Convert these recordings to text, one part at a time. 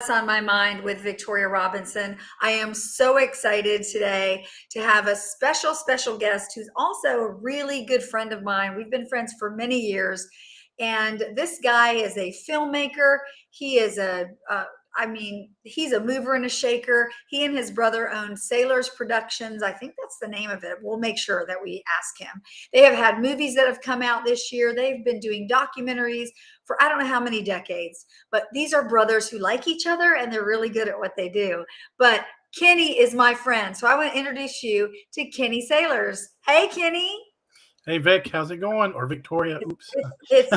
What's on My Mind with Victoria Robinson. I am so excited today to have a special guest who's also a really good friend of mine. We've been friends for many years. And this guy is a filmmaker. He is he's a mover and a shaker. He and his brother own Sailors Productions. I think that's the name of it. We'll make sure that we ask him. They have had movies that have come out this year. They've been doing documentaries for I don't know how many decades, but these are brothers who like each other and they're really good at what they do. But Kenny is my friend. So I want to introduce you to Kenny Sailors. Hey, Kenny. Hey, Vic, how's it going? Or Victoria? Oops. It's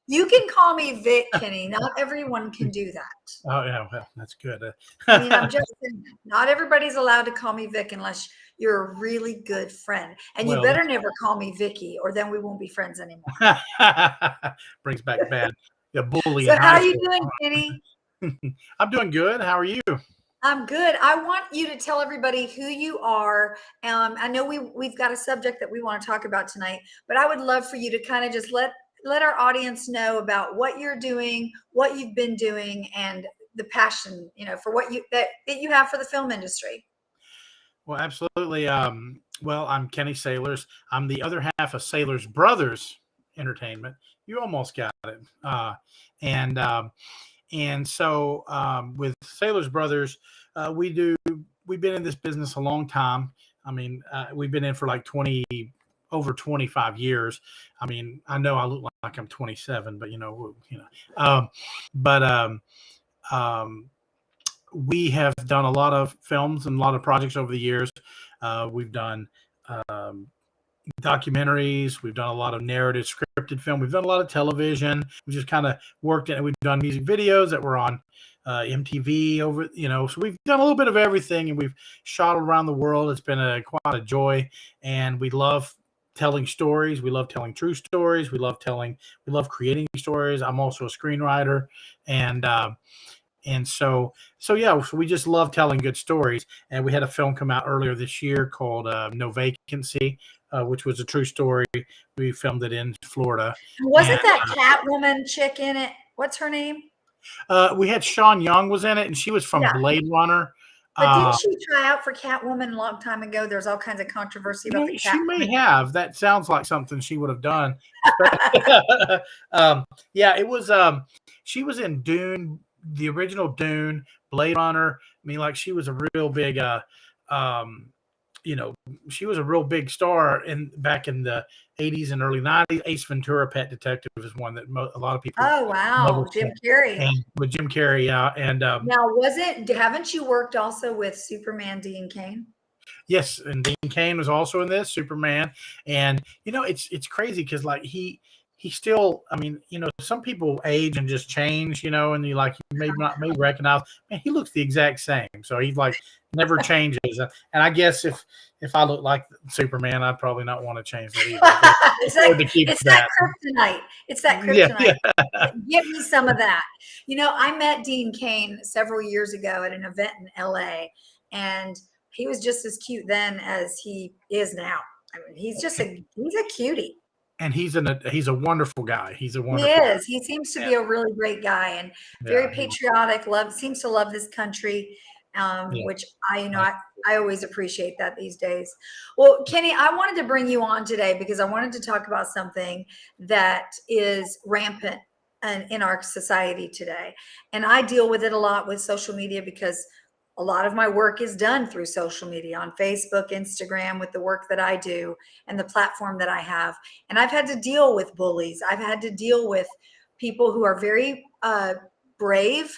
you can call me Vic, Kenny. Not everyone can do that. Oh, yeah, well, that's good. I mean, I'm just saying, not everybody's allowed to call me Vic unless you're a really good friend. And you better never call me Vicky, or then we won't be friends anymore. Brings back bad. Yeah, bully. So how are you doing, Kenny? I'm doing good. How are you? I'm good. I want you to tell everybody who you are. I know we've got a subject that we want to talk about tonight, but I would love for you to kind of just let our audience know about what you're doing, what you've been doing, and the passion, for what that you have for the film industry. Well, absolutely. Well, I'm Kenny Sailors. I'm the other half of Sailors Brothers Entertainment. You almost got it. And so with Sailors Brothers, we've been in this business a long time. I mean, we've been in for like over 25 years. I mean, I know I look like I'm 27, but we have done a lot of films and a lot of projects over the years. We've done documentaries. We've done a lot of narrative scripted film. We've done a lot of television. We just kind of worked it. We've done music videos that were on MTV so we've done a little bit of everything, and we've shot around the world. It's been quite a joy, and we love telling stories. We love telling true stories. We love creating stories. I'm also a screenwriter, and so we just love telling good stories. And we had a film come out earlier this year called No Vacancy, which was a true story. We filmed it in Florida. Wasn't that Catwoman chick in it? What's her name? We had Sean Young was in it, and she was from Blade Runner. But didn't she try out for Catwoman a long time ago? There's all kinds of controversy about the Catwoman. She may have. That sounds like something she would have done. It was. She was in Dune, the original Dune, Blade Runner. I mean, like, she was a real big. She was a real big star back in the 80s and early 90s. Ace Ventura: Pet Detective is one that a lot of people. Oh, wow. Jim Carrey. With Jim Carrey, yeah. And now, haven't you worked also with Superman Dean Cain? Yes, and Dean Cain was also in this, Superman. And it's crazy because like he still, I mean, some people age and just change, and you may recognize, man, he looks the exact same. So he's like never changes. And I guess if I look like Superman, I'd probably not want to change that either. It's that kryptonite. It's that kryptonite. Yeah. Give me some of that. I met Dean Cain several years ago at an event in LA, and he was just as cute then as he is now. I mean, he's a cutie. And he's a wonderful guy. He is. He seems to be a really great guy and very patriotic. Seems to love this country, which I always appreciate that these days. Well, Kenny, I wanted to bring you on today because I wanted to talk about something that is rampant in our society today, and I deal with it a lot with social media because a lot of my work is done through social media on Facebook, Instagram, with the work that I do and the platform that I have. And I've had to deal with bullies. I've had to deal with people who are very brave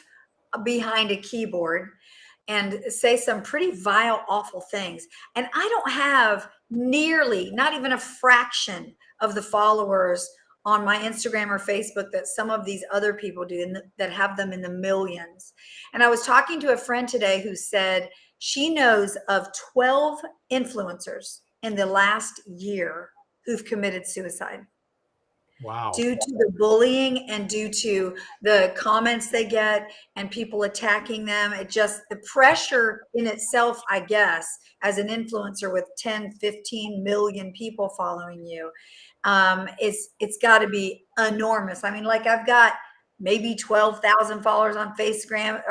behind a keyboard and say some pretty vile, awful things. And I don't have nearly, not even a fraction of the followers on my Instagram or Facebook that some of these other people do, and that have them in the millions. And I was talking to a friend today who said she knows of 12 influencers in the last year who've committed suicide. Wow. Due to the bullying and due to the comments they get and people attacking them. The pressure in itself, I guess, as an influencer with 10, 15 million people following you, it's got to be enormous. I mean, like, I've got maybe 12,000 followers on Facebook.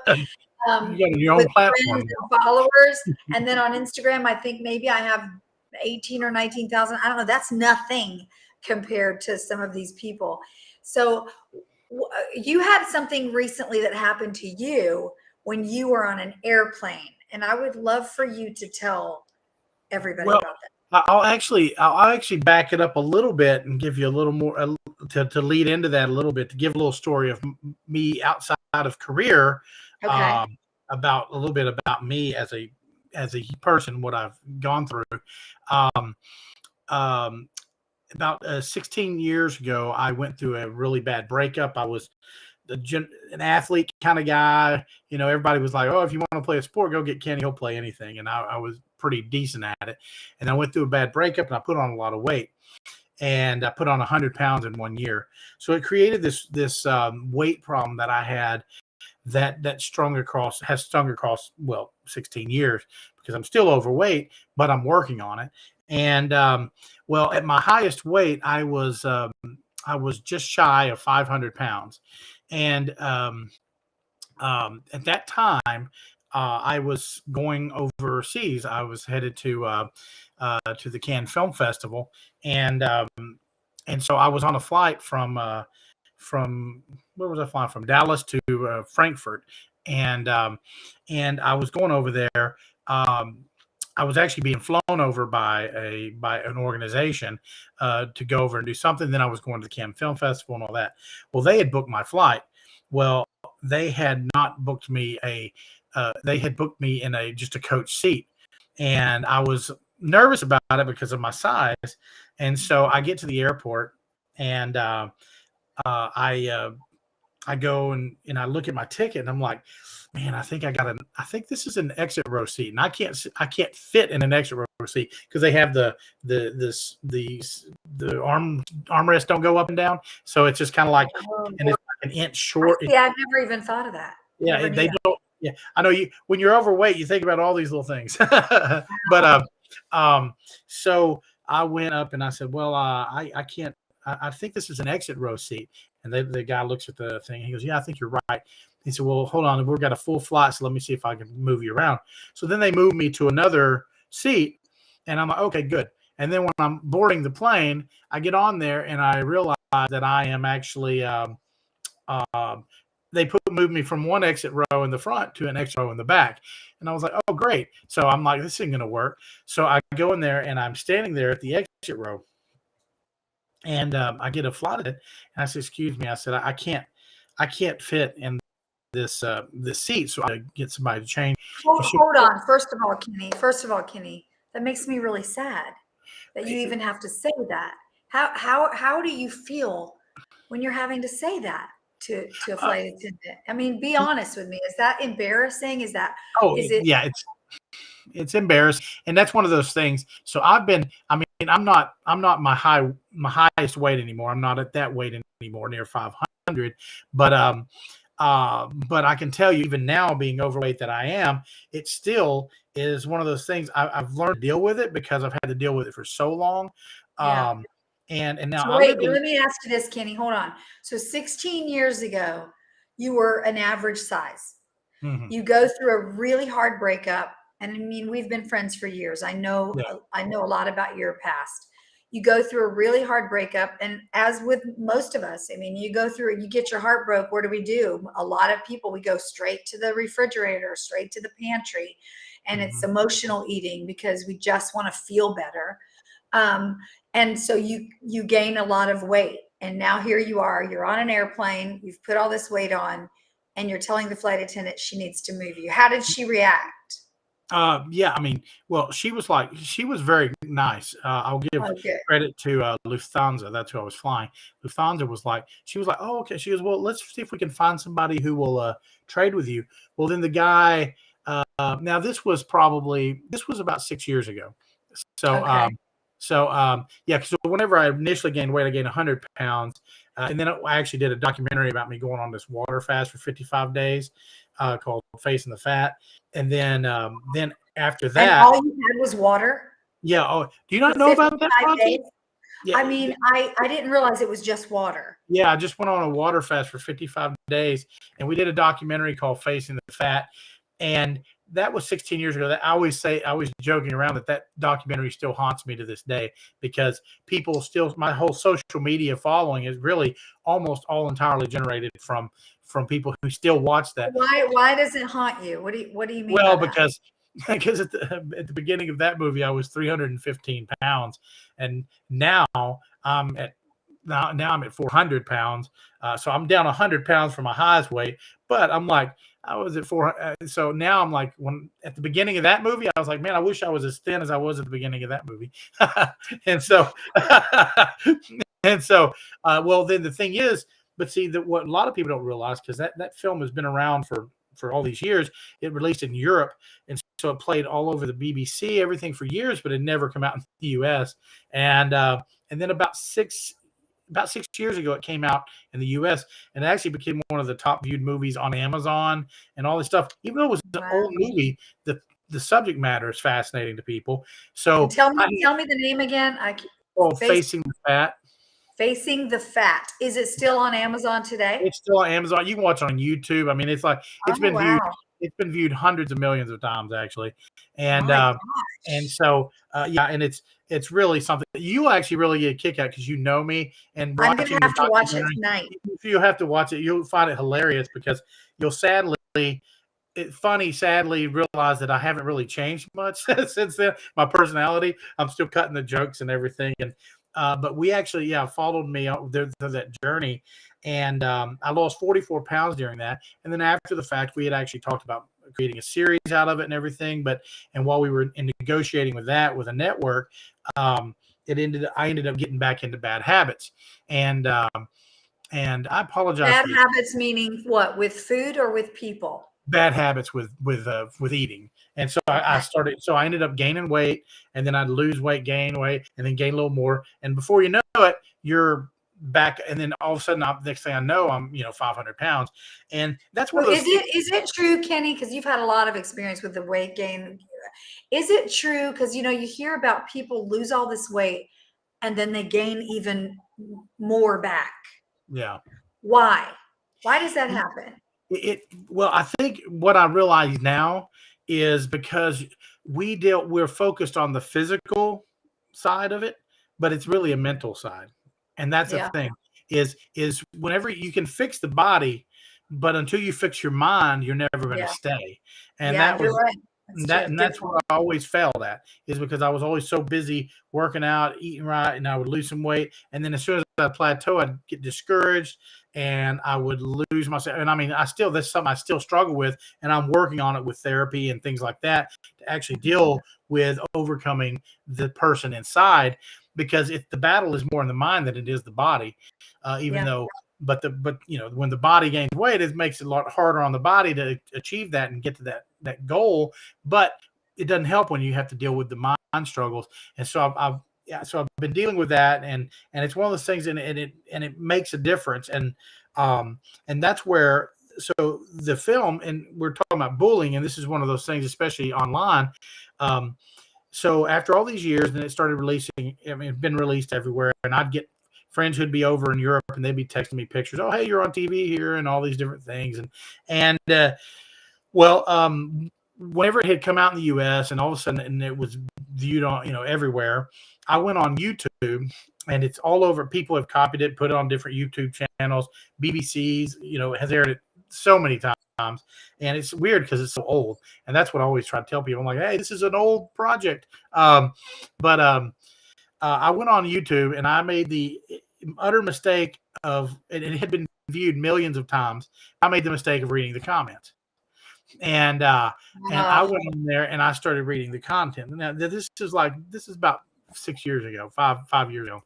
You got your own With friends platform. and followers. And then on Instagram, I think maybe I have 18 or 19,000. I don't know. That's nothing compared to some of these people. So you had something recently that happened to you when you were on an airplane. And I would love for you to tell everybody Well, about that. I'll actually back it up a little bit and give you a little more to lead into that a little bit, to give a little story of me outside of career, Okay. about a little bit about me as a person, what I've gone through. Um, um, about 16 years ago, I went through a really bad breakup. I was an athlete kind of guy. You know, everybody was like, "Oh, if you want to play a sport, go get Kenny. He'll play anything." And I was pretty decent at it. And I went through a bad breakup, and I put on a lot of weight. And I put on 100 pounds in 1 year. So it created this weight problem that I had that has strung across, well, 16 years, because I'm still overweight, but I'm working on it. And well, at my highest weight, I was just shy of 500 pounds. And at that time, I was going overseas. I was headed to the Cannes Film Festival, and so I was on a flight from where was I flying from? Dallas to Frankfurt, and I was going over there. Um, I was actually being flown over by an organization to go over and do something. Then I was going to the Cannes Film Festival and all that. Well, they had booked my flight. Well, they had not booked me they had booked me in just a coach seat, and I was nervous about it because of my size. And so I get to the airport, and I go and I look at my ticket, and I'm like, man, I think this is an exit row seat, and I can't fit in an exit row seat because they have the armrests don't go up and down, so it's just kind of like, and it's like an inch short. Yeah, I've never even thought of that. Yeah, they don't. Yeah, I know you. When you're overweight, you think about all these little things. But so I went up and I said, well, I can't. I think this is an exit row seat. And the guy looks at the thing. He goes, yeah, I think you're right. He said, well, hold on. We've got a full flight, so let me see if I can move you around. So then they moved me to another seat, and I'm like, okay, good. And then when I'm boarding the plane, I get on there and I realize that I am actually they moved me from one exit row in the front to an exit row in the back. And I was like, oh, great. So I'm like, this isn't going to work. So I go in there and I'm standing there at the exit row. And I get a flight attendant, and I said, excuse me. I said, I can't fit in this seat. So I get somebody to change. Hold on. First of all, Kenny, that makes me really sad that you even have to say that. How do you feel when you're having to say that to a flight attendant? I mean, be honest with me. Is that embarrassing? Is it? Yeah, it's embarrassing, and that's one of those things. So I'm not my highest weight anymore. I'm not at that weight anymore, near 500. But I can tell you, even now, being overweight that I am, it still is one of those things. I've learned to deal with it because I've had to deal with it for so long. Yeah. And now so wait, let me ask you this, Kenny. Hold on. So 16 years ago, you were an average size. Mm-hmm. You go through a really hard breakup. And I mean, we've been friends for years. I know a lot about your past. You go through a really hard breakup. And as with most of us, I mean, you go through it, you get your heart broke. What do? A lot of people, we go straight to the refrigerator, straight to the pantry. And it's emotional eating because we just want to feel better. And so you gain a lot of weight. And now here you are, you're on an airplane, you've put all this weight on, and you're telling the flight attendant she needs to move you. How did she react? Yeah, I mean, well, she was very nice. I'll give credit to Lufthansa. That's who I was flying. Lufthansa she was like, oh, okay. She goes, well, let's see if we can find somebody who will trade with you. Well, then the guy, now this was about 6 years ago. So, yeah, so whenever I initially gained weight, I gained 100 pounds. And then I actually did a documentary about me going on this water fast for 55 days called Facing the Fat. And then after that. And all you had was water? Yeah. Oh, do you not know about that project? Yeah, I mean, I didn't realize it was just water. yeah. I just went on a water fast for 55 days, and we did a documentary called "Facing the Fat," and that was 16 years ago. That I always say, I was joking around that documentary still haunts me to this day because people still, my whole social media following is really almost all entirely generated from people who still watch that. Why does it haunt you? What do you mean by Well, that? because at the beginning of that movie, I was 315 pounds, and now I'm at now I'm at 400 pounds. So I'm down 100 pounds from my highest weight, but I'm like, I was at 4. So now I'm like, when at the beginning of that movie, I was like, man, I wish I was as thin as I was at the beginning of that movie. and so, well, then the thing is, but see that what a lot of people don't realize, because that film has been around for all these years. It released in Europe, and so it played all over the BBC, everything for years, but it never come out in the US. And then about 6 years ago, it came out in the US, and it actually became one of the top viewed movies on Amazon and all this stuff. Even though it was an old movie, the subject matter is fascinating to people. So And tell me the name again. Facing the Fat. Facing the Fat. Is it still on Amazon today? It's still on Amazon. You can watch it on YouTube. I mean, it's like it's Oh, been viewed. wow. It's been viewed hundreds of millions of times actually, and My so yeah, and it's really something that you actually really get a kick out because you know me and I'm gonna watching the have to watch it documentary. tonight. If you have to watch it, you'll find it hilarious because you'll sadly realize that I haven't really changed much since then. My personality, I'm still cutting the jokes and everything, and but we actually, followed me through that journey, and I lost 44 pounds during that. And then after the fact, we had actually talked about creating a series out of it and everything. And while we were negotiating with a network, I ended up getting back into bad habits, and I apologize Bad for this. habits meaning what? With food or with people? Bad habits with eating. And so I ended up gaining weight, and then I'd lose weight, gain weight, and then gain a little more. And before you know it, you're back. And then all of a sudden, next thing I know, I'm 500 pounds. And that's one So of those things. is it true, Kenny? Because you've had a lot of experience with the weight gain. Is it true? Because you hear about people lose all this weight and then they gain even more back. Yeah. Why? Why does that happen? Well, I think what I realize now is because we're focused on the physical side of it, but it's really a mental side. And that's the Yeah. thing is whenever you can fix the body, but until you fix your mind, you're never going to Yeah. stay. And Yeah, that you're was right. that's where I always failed at, is because I was always so busy working out, eating right, and I would lose some weight. And then as soon as I plateau, I'd get discouraged and I would lose myself. And I mean, that's something I still struggle with, and I'm working on it with therapy and things like that to actually deal with overcoming the person inside, because the battle is more in the mind than it is the body, even though. But when the body gains weight, it makes it a lot harder on the body to achieve that and get to that goal. But it doesn't help when you have to deal with the mind struggles. And so I've been dealing with that, and it's one of those things, and it makes a difference. And that's where, so the film, and we're talking about bullying, and this is one of those things, especially online. So after all these years, then it started releasing. I mean, it's been released everywhere, and I'd get friends who'd be over in Europe, and they'd be texting me pictures. Oh, hey, you're on TV here, and all these different things, whenever it had come out in the U.S. and all of a sudden, and it was viewed on everywhere, I went on YouTube, and it's all over. People have copied it, put it on different YouTube channels. BBC's has aired it so many times, and it's weird because it's so old. And that's what I always try to tell people. I'm like, hey, this is an old project. I went on YouTube and I made the utter mistake of, and it had been viewed millions of times. I made the mistake of reading the comments. And I went in there and I started reading the content. Now this is about 6 years ago, 5 years ago.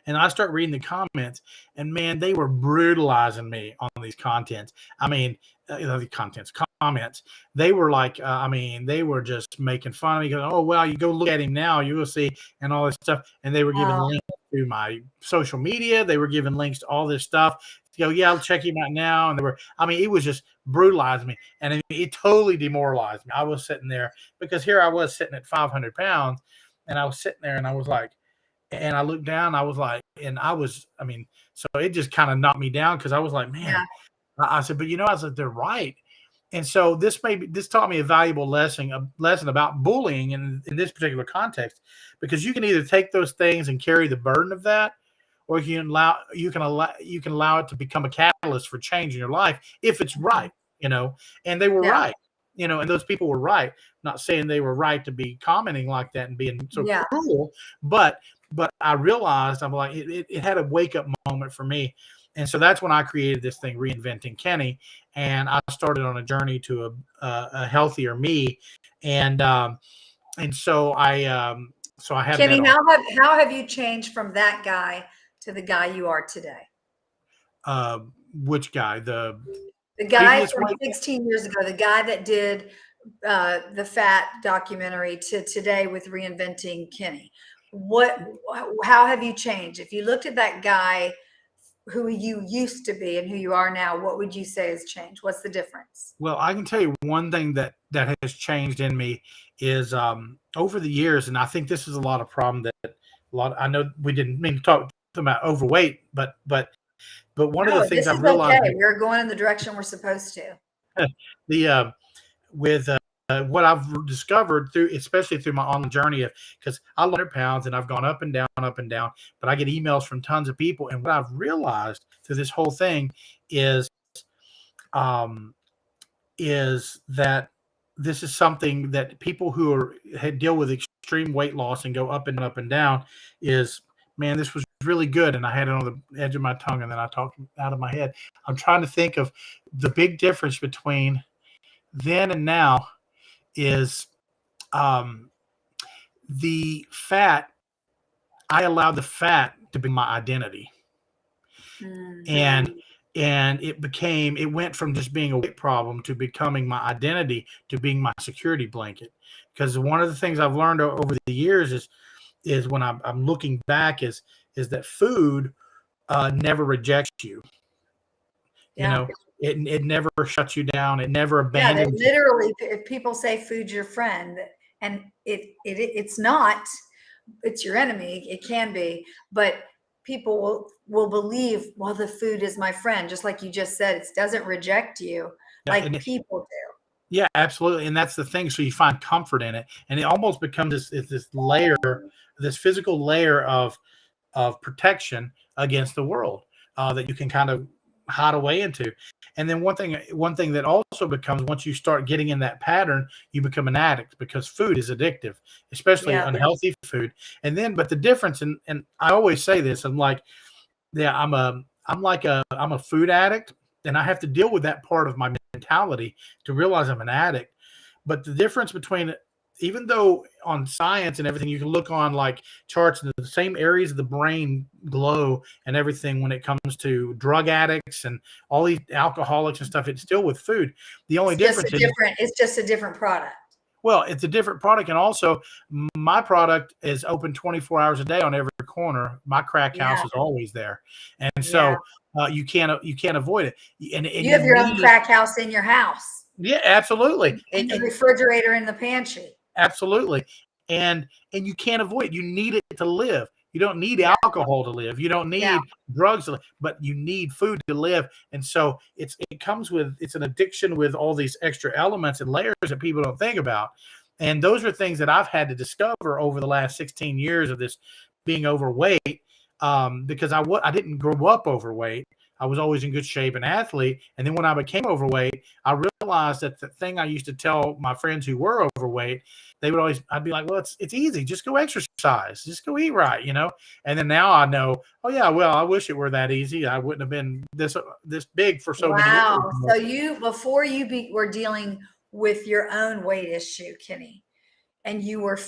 And I start reading the comments, and man, they were brutalizing me on these contents. I mean, comments. They were like, they were just making fun of me. Going, oh well, you go look at him now, you will see, and all this stuff. And they were giving links to my social media. They were giving links to all this stuff. Yeah, I'll check him out now. And it was just brutalizing me, and it totally demoralized me. I was sitting there because here I was sitting at 500 pounds, and I was sitting there, and I was like, And I looked down, I was like, I mean, so it just kind of knocked me down because I was like, man, Yeah. I said, but I said, they're right. And so this taught me a valuable lesson about bullying in this particular context, because you can either take those things and carry the burden of that, or you can allow it to become a catalyst for change in your life if it's Mhm. right, And they were Yeah. right, and those people were right. Not saying they were right to be commenting like that and being so Yeah. cruel, but I realized, I'm like, it had a wake up moment for me. And so that's when I created this thing, Reinventing Kenny, and I started on a journey to a healthier me, and so I had that Kenny, on. how have you changed from that guy to the guy you are today? Uh, which guy? The The guy previous from weight? 16 years ago, the guy that did the fat documentary, to today with Reinventing Kenny. How have you changed? If you looked at that guy, who you used to be and who you are now, what would you say has changed? What's the difference? Well, I can tell you one thing that has changed in me is over the years, and I think this is a lot of problem that I know we didn't mean to talk about overweight, but one of the No, things this I've is okay. realized We're going in the direction we're supposed to. the with what I've discovered through, especially through my online journey, because I lost 100 pounds and I've gone up and down, but I get emails from tons of people, and what I've realized through this whole thing is um, that this is something that people who deal with extreme weight loss and go up and down is, man, this was really good. And I had it on the edge of my tongue, and then I talked out of my head. I'm trying to think of the big difference between then and now is um, the fat. I allowed the fat to be my identity, Mm, and it went from just being a weight problem to becoming my identity, to being my security blanket. Because one of the things I've learned over the years is when I'm looking back is that food never rejects you. You yeah. know, it never shuts you down. It never Yeah, they abandons you. literally, if people say food's your friend, and it's not, it's your enemy. It can be, but people will believe, well, the food is my friend, just like you just said. It doesn't reject you Yeah, like people do. yeah, absolutely, and that's the thing. So you find comfort in it, and it almost becomes this layer, this physical layer of protection against the world that you can kind of hide away into. And then one thing that also becomes, once you start getting in that pattern, you become an addict, because food is addictive, especially Yeah, unhealthy food. And then, but the difference, and I always say this, I'm like, yeah, I'm a food addict, and I have to deal with that part of my mentality to realize I'm an addict. But the difference between, even though on science and everything, you can look on like charts, and the same areas of the brain glow and everything when it comes to drug addicts and all these alcoholics and stuff, it's still with food. The only difference is, it's just a different product. well, it's a different product, and also my product is open 24 hours a day on every corner. My crack house Yeah, is always there, and yeah. so you can't avoid it, and You you have your own need, crack house in your house, yeah, absolutely, in the refrigerator in the pantry. absolutely, and you can't avoid it. You need it to live. You don't need Yeah, alcohol to live. You don't yeah. need drugs to live, but you need food to live. And so it comes with, it's an addiction with all these extra elements and layers that people don't think about. And those are things that I've had to discover over the last 16 years of this being overweight, because I didn't grow up overweight. I was always in good shape, an athlete. And then when I became overweight, I realized that the thing I used to tell my friends who were overweight, they would always, I'd be like, well, it's easy. Just go exercise. Just go eat right. And then now I know, oh yeah, well, I wish it were that easy. I wouldn't have been this big for so many years. Wow. So before were dealing with your own weight issue, Kenny, and you were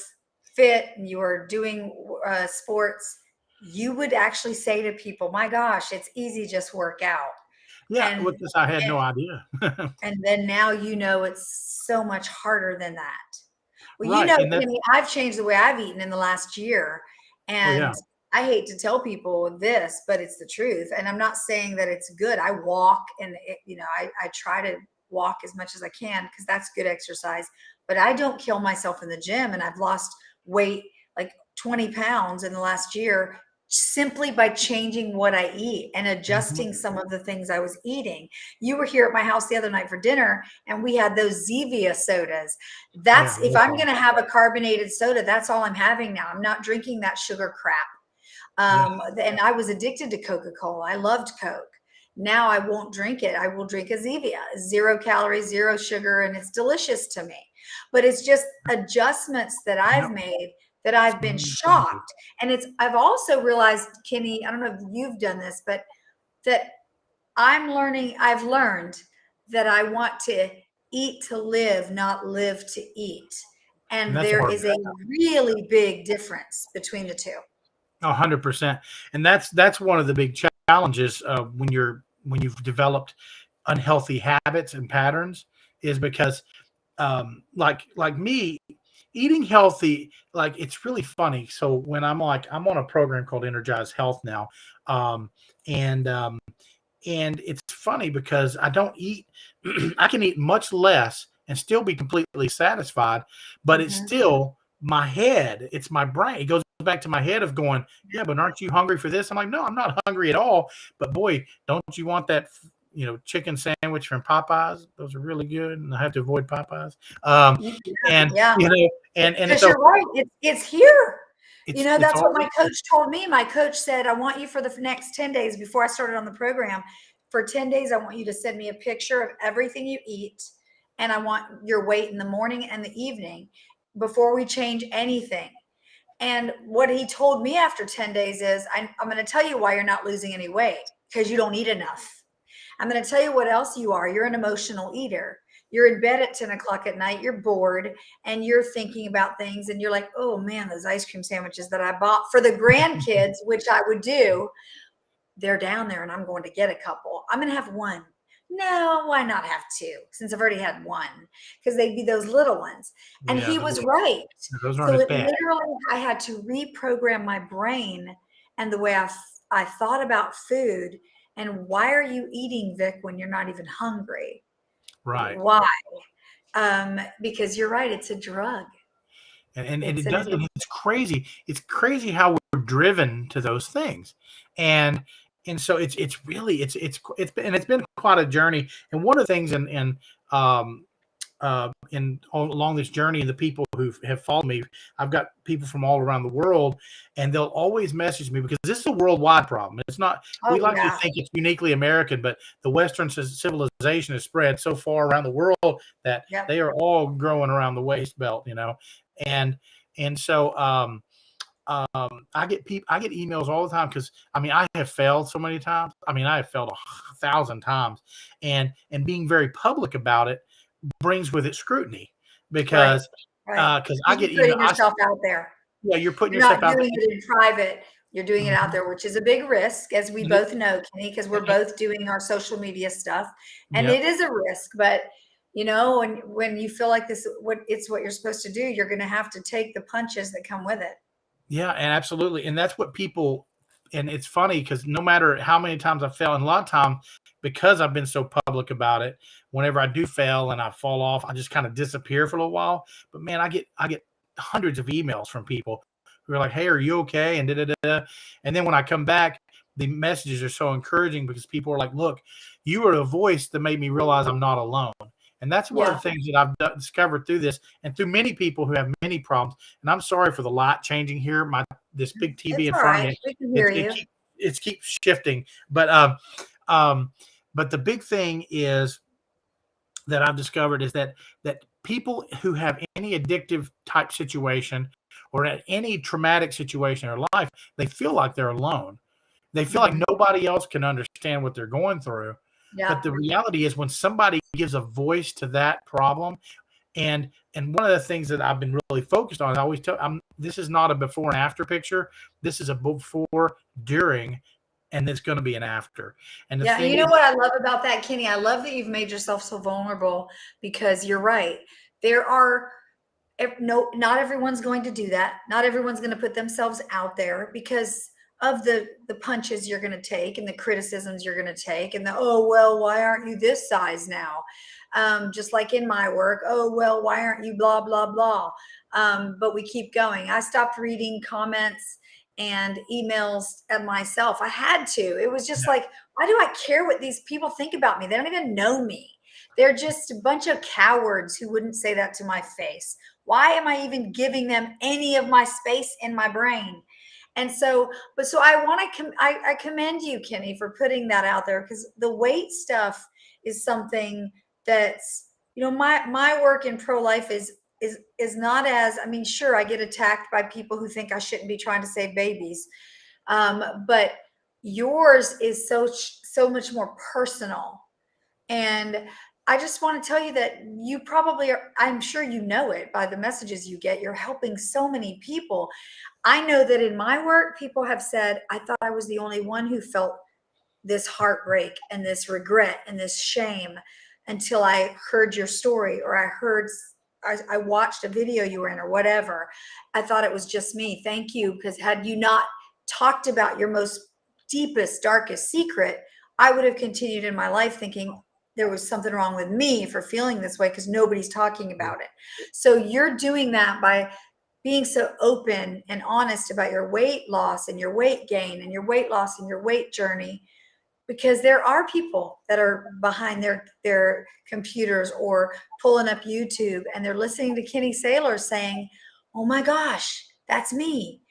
fit and you were doing sports, you would actually say to people, my gosh, it's easy, just work out. Yeah, And, with this, I had and, no idea. and then now, it's so much harder than that. Well, Right. And that, Kenny, I've changed the way I've eaten in the last year. oh yeah. And I hate to tell people this, but it's the truth. And I'm not saying that it's good. I walk, and I try to walk as much as I can, because that's good exercise. But I don't kill myself in the gym. And I've lost weight like 20 pounds in the last year simply by changing what I eat and adjusting some of the things I was eating. You were here at my house the other night for dinner, and we had those Zevia sodas. That's, if I'm going to have a carbonated soda, that's all I'm having now. I'm not drinking that sugar crap. And I was addicted to Coca-Cola. I loved Coke. Now I won't drink it. I will drink a Zevia, 0 calories, 0 sugar, and it's delicious to me. But it's just adjustments that I've made that I've been shocked. And I've also realized, Kenny, I don't know if you've done this, but that I've learned that I want to eat to live, not live to eat. And there is a really big difference between the two. 100%. And that's one of the big challenges when you've developed unhealthy habits and patterns, is because like me, eating healthy, like, it's really funny. So when I'm on a program called Energize Health now, and it's funny because I don't eat, I can eat much less and still be completely satisfied, but it's still my head, it's my brain. It goes back to my head of going, yeah, but aren't you hungry for this? I'm like, no, I'm not hungry at all. But boy, don't you want that, chicken sandwich from Popeyes? Those are really good, and I have to avoid Popeyes. And Because you're right, it's here. That's what my coach told me. My coach said, I want you for the next 10 days before I started on the program. For 10 days, I want you to send me a picture of everything you eat, and I want your weight in the morning and the evening before we change anything. And what he told me after 10 days is, I'm going to tell you why you're not losing any weight, because you don't eat enough. I'm going to tell you what else you are. You're an emotional eater. You're in bed at 10 o'clock at night. You're bored and you're thinking about things. And you're like, oh man, those ice cream sandwiches that I bought for the grandkids, which I would do, they're down there and I'm going to get a couple. I'm going to have one. No, why not have 2? Since I've already had 1, because they'd be those little ones. And he was right. Those aren't as bad. Literally, I had to reprogram my brain and the way I thought about food. And why are you eating, Vic, when you're not even hungry? Right. Why? Because you're right. It's a drug. And it does. And it's crazy. It's crazy how we're driven to those things. And so it's been quite a journey. And one of the things along this journey, the people who have followed me, I've got people from all around the world, and they'll always message me, because this is a worldwide problem. It's not, we like to think it's uniquely American, but the Western civilization has spread so far around the world that they are all growing around the waist belt, and so I get emails all the time, because I have failed so many times. I have failed 1,000 times, and being very public about it brings with it scrutiny, because I get putting yourself out there. Yeah, you're putting yourself out there. You're not doing it in private. You're doing it out there, which is a big risk, as we both know, Kenny, because we're both doing our social media stuff, and it is a risk. But when you feel like it's what you're supposed to do, you're going to have to take the punches that come with it. Yeah, and absolutely. And that's what people, and it's funny because no matter how many times I fail, and a lot of time, because I've been so public about it, whenever I do fail and I fall off, I just kind of disappear for a little while. But man, I get hundreds of emails from people who are like, hey, are you okay? And And then when I come back, the messages are so encouraging, because people are like, look, you are a voice that made me realize I'm not alone. And that's one of the things that I've discovered through this, and through many people who have many problems. And I'm sorry for the light changing here. This big TV in front of me, we can hear you. It keeps shifting. But the big thing is that I've discovered is that people who have any addictive type situation, or at any traumatic situation in their life, they feel like they're alone. They feel like nobody else can understand what they're going through. But the reality is, when somebody gives a voice to that problem, and one of the things that I've been really focused on, I always tell, this is not a before and after picture. This is a before, during, and it's going to be an after. And you know what I love about that, Kenny? I love that you've made yourself so vulnerable, because you're right. Not everyone's going to do that. Not everyone's going to put themselves out there, because the punches you're going to take and the criticisms you're going to take and the, oh, well, why aren't you this size now? Just like in my work, oh, well, why aren't you blah, blah, blah? But we keep going. I stopped reading comments and emails of myself. I had to. It was just like, why do I care what these people think about me? They don't even know me. They're just a bunch of cowards who wouldn't say that to my face. Why am I even giving them any of my space in my brain? And so, but so I want to, I commend you, Kenny, for putting that out there, because the weight stuff is something that's, you know, my work in pro-life is not as, I mean, sure, I get attacked by people who think I shouldn't be trying to save babies. But yours is so much more personal. And I just want to tell you that you probably are, I'm sure you know it by the messages you get, you're helping so many people. I know that in my work, people have said, I thought I was the only one who felt this heartbreak and this regret and this shame until I heard your story, or I watched a video you were in, or whatever. I thought it was just me. Thank you. Because had you not talked about your most deepest, darkest secret, I would have continued in my life thinking there was something wrong with me for feeling this way, because nobody's talking about it. So you're doing that by being so open and honest about your weight loss and your weight gain and your weight loss and your weight journey, because there are people that are behind their computers or pulling up YouTube and they're listening to Kenny Sailor saying, oh my gosh, that's me.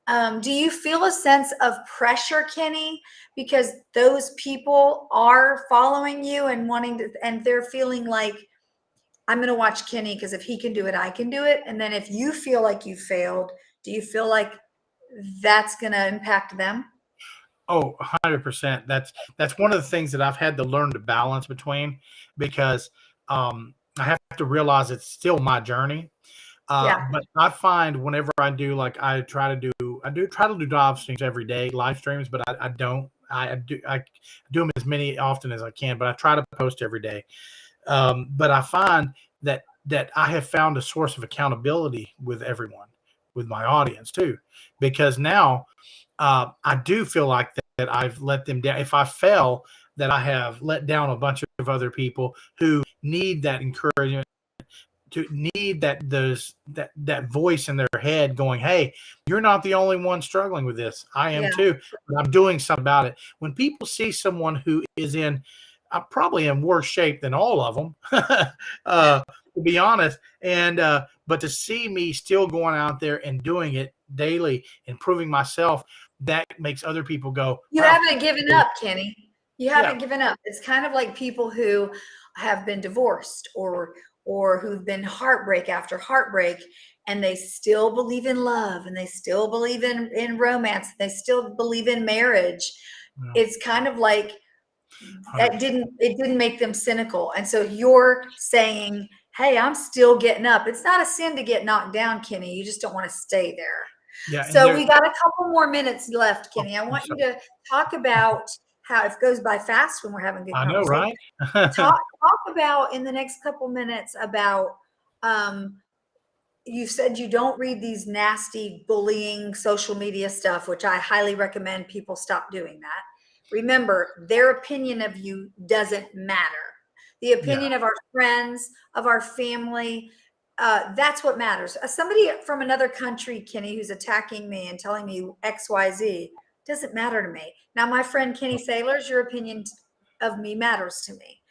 Do you feel a sense of pressure, Kenny, because those people are following you and wanting to, and they're feeling like, I'm going to watch Kenny because if he can do it, I can do it. And then if you feel like you failed, do you feel like that's going to impact them? Oh, 100%. That's one of the things that I've had to learn to balance between, because I have to realize it's still my journey. Yeah. But I find whenever I do, like I try to do live streams every day, live streams, but I don't. I do them as many often as I can, but I try to post every day. But I find that I have found a source of accountability with everyone, with my audience too, because now I do feel like that I've let them down. If I fail, that I have let down a bunch of other people who need that encouragement, to need that voice in their head going, hey, you're not the only one struggling with this. I am Yeah. too, but I'm doing something about it. When people see someone who is in probably in worse shape than all of them, to be honest, and but to see me still going out there and doing it daily, improving myself, that makes other people go, You wow. haven't given up, Kenny. You Yeah. haven't given up. It's kind of like people who have been divorced or who've been heartbreak after heartbreak, and they still believe in love, and they still believe in romance, they still believe in marriage. Yeah. It's kind of like it 100%. didn't make them cynical. And so you're saying, hey, I'm still getting up. It's not a sin to get knocked down, Kenny. You just don't want to stay there. Yeah. So we got a couple more minutes left, Oh, Kenny. I I'm want you sorry. to talk about how it goes by fast when we're having good I know, conversation. right? Talk about in the next couple minutes about you said you don't read these nasty bullying social media stuff, which I highly recommend people stop doing that. Remember, their opinion of you doesn't matter. The opinion of our friends, of our family, that's what matters. Somebody from another country, Kenny, who's attacking me and telling me XYZ doesn't matter to me. Now, my friend Kenny Sailors, your opinion of me matters to me.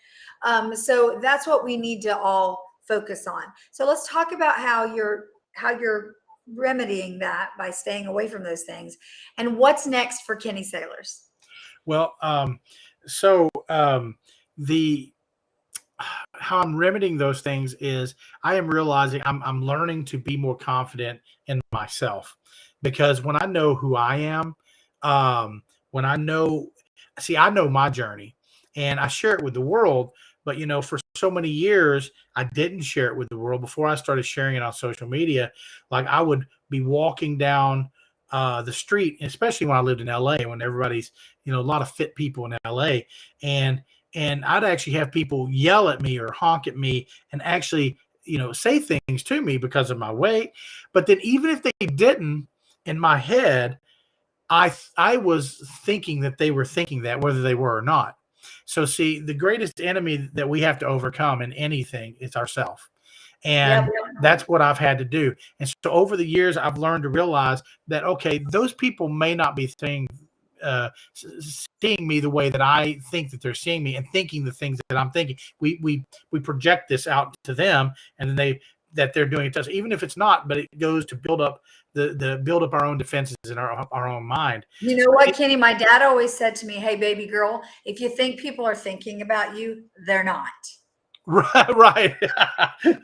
So that's what we need to all focus on. So let's talk about how you're remedying that by staying away from those things, and what's next for Kenny Sailors. Well, so the how I'm remedying those things is I am realizing I'm learning to be more confident in myself, because when I know who I am, when I know, see, I know my journey and I share it with the world. But for so many years, I didn't share it with the world before I started sharing it on social media. Like I would be walking down the street, especially when I lived in LA, when everybody's, a lot of fit people in LA, and I'd actually have people yell at me or honk at me and actually, say things to me because of my weight. But then even if they didn't, in my head, I was thinking that they were thinking that, whether they were or not. So see, the greatest enemy that we have to overcome in anything is ourself. Yep. And that's what I've had to do. And so over the years, I've learned to realize that, okay, those people may not be seeing me the way that I think that they're seeing me and thinking the things that I'm thinking. We project this out to them, and then they're doing it to us, even if it's not, but it goes to build up build up our own defenses in our own mind. You know what, Kenny? My dad always said to me, "Hey, baby girl, if you think people are thinking about you, they're not." Right.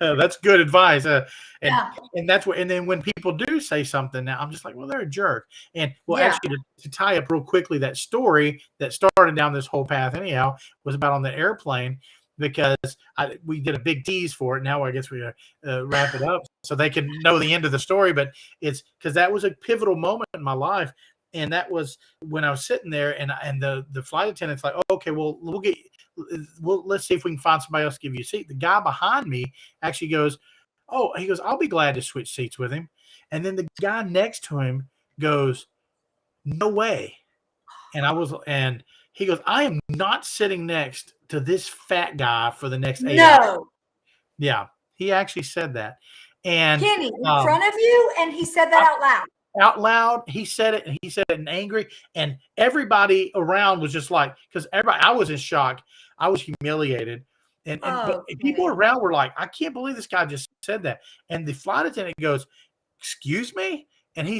That's good advice. And Yeah. and that's what. And then when people do say something, now I'm just like, well, they're a jerk. And well, Yeah. actually, to tie up real quickly, that story that started down this whole path anyhow was about on the airplane, because we did a big tease for it. Now I guess we wrap it up so they can know the end of the story. But it's because that was a pivotal moment in my life. And that was when I was sitting there, and the flight attendant's like, oh, okay, well, let's see if we can find somebody else to give you a seat. The guy behind me actually goes, oh, he goes, I'll be glad to switch seats with him. And then the guy next to him goes, no way. And he goes, I am not sitting next to this fat guy for the next 8 hours. No. Yeah, he actually said that. And Kenny, in front of you, and he said that out loud. Out loud, he said it, and he said it in angry, and everybody around was just like, because I was in shock, I was humiliated, but people around were like, I can't believe this guy just said that. And the flight attendant goes, excuse me, and he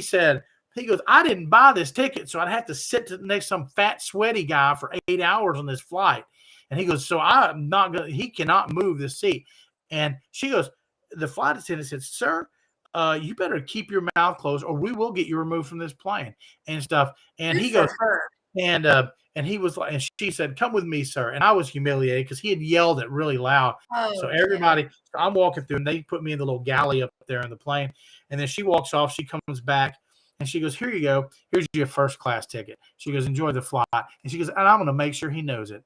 goes, I didn't buy this ticket, so I'd have to sit next to some fat sweaty guy for 8 hours on this flight. And he goes, so I'm not gonna, he cannot move this seat. And she goes, the flight attendant said, sir, you better keep your mouth closed or we will get you removed from this plane and stuff. And he goes, and he was like, and she said, come with me, sir. And I was humiliated because he had yelled it really loud. So everybody, so I'm walking through, and they put me in the little galley up there in the plane. And then she walks off, she comes back, and she goes, here you go. Here's your first class ticket. She goes, enjoy the flight. And she goes, and I'm going to make sure he knows it.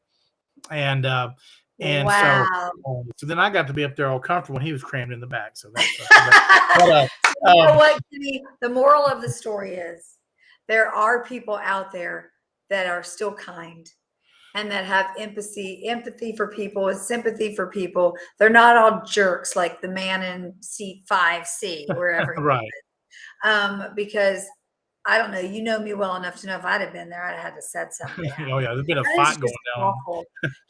And wow. So then I got to be up there all comfortable when he was crammed in the back. So that's you know what, Kenny? The moral of the story is there are people out there that are still kind and that have empathy for people and sympathy for people. They're not all jerks like the man in seat 5C, wherever. Right. Because I don't know. You know me well enough to know if I'd have been there, I'd have had to said something. Oh yeah, there's been a fight going down.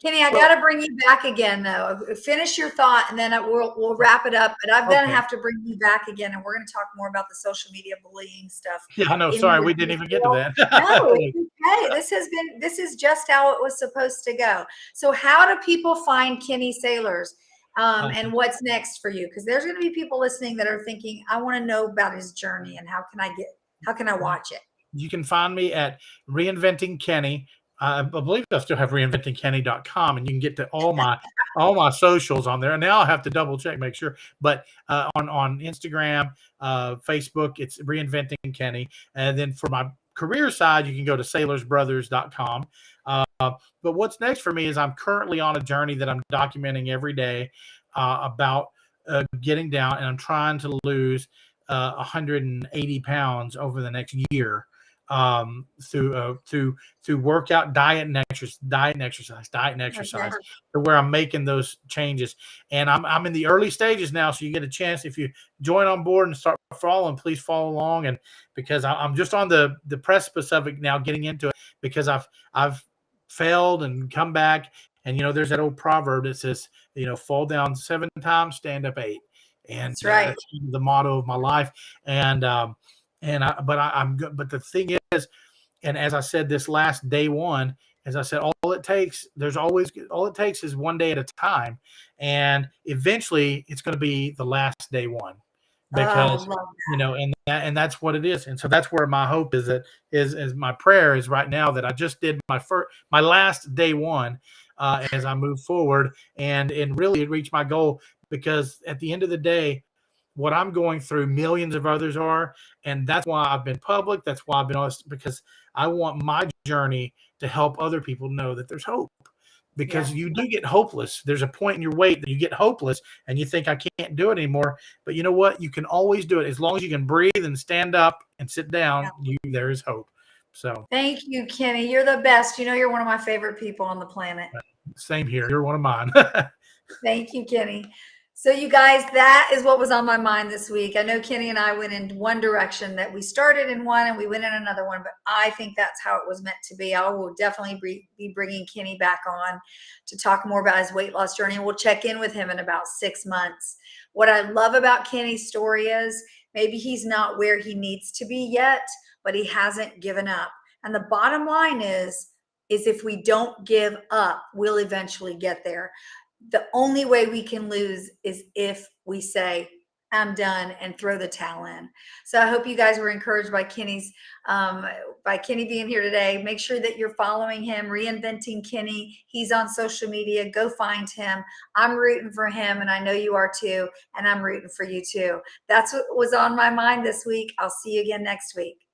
Kenny, I got to bring you back again, though. Finish your thought, and then we'll wrap it up. But I'm going to have to bring you back again, and we're going to talk more about the social media bullying stuff. Yeah, I know. Sorry, we didn't even get to that. No, it's okay. This is just how it was supposed to go. So, how do people find Kenny Sailors? And what's next for you? Because there's going to be people listening that are thinking, I want to know about his journey, and how can I watch it? You can find me at Reinventing Kenny. I believe I still have reinventingkenny.com, and you can get to all my socials on there. And now I have to double check, make sure. But on Instagram, Facebook, it's Reinventing Kenny. And then for my career side, you can go to sailorsbrothers.com. But what's next for me is I'm currently on a journey that I'm documenting every day about getting down, and I'm trying to lose 180 pounds over the next year through workout, diet and exercise, to where I'm making those changes. And I'm in the early stages now, so you get a chance if you join on board and start following, please follow along. And because I'm just on the precipice of it now, getting into it, because I've failed and come back. And there's that old proverb that says, fall down 7 times, stand up 8. And that's right. That's the motto of my life. But the thing is, and as I said, this last day one, as I said, all it takes is one day at a time. And eventually it's going to be the last day one, because, and that's what it is. And so that's where my hope is, is my prayer is right now that I just did my last day one, as I move forward and really reach my goal. Because at the end of the day, what I'm going through, millions of others are. And that's why I've been public. That's why I've been honest, because I want my journey to help other people know that there's hope. Because you do get hopeless. There's a point in your weight that you get hopeless and you think, I can't do it anymore. But you know what? You can always do it. As long as you can breathe and stand up and sit down, there is hope. So thank you, Kenny. You're the best. You know, you're one of my favorite people on the planet. same here. You're one of mine. Thank you, Kenny. So, you guys, that is what was on my mind this week. I know Kenny and I went in one direction, that we started in one and we went in another one, but I think that's how it was meant to be. I will definitely be bringing Kenny back on to talk more about his weight loss journey, and we'll check in with him in about 6 months. What I love about Kenny's story is maybe he's not where he needs to be yet, but he hasn't given up. And the bottom line is if we don't give up, we'll eventually get there. The only way we can lose is if we say, I'm done, and throw the towel in. So I hope you guys were encouraged by by Kenny being here today. Make sure that you're following him, Reinventing Kenny. He's on social media. Go find him. I'm rooting for him, and I know you are too. And I'm rooting for you too. That's what was on my mind this week. I'll see you again next week.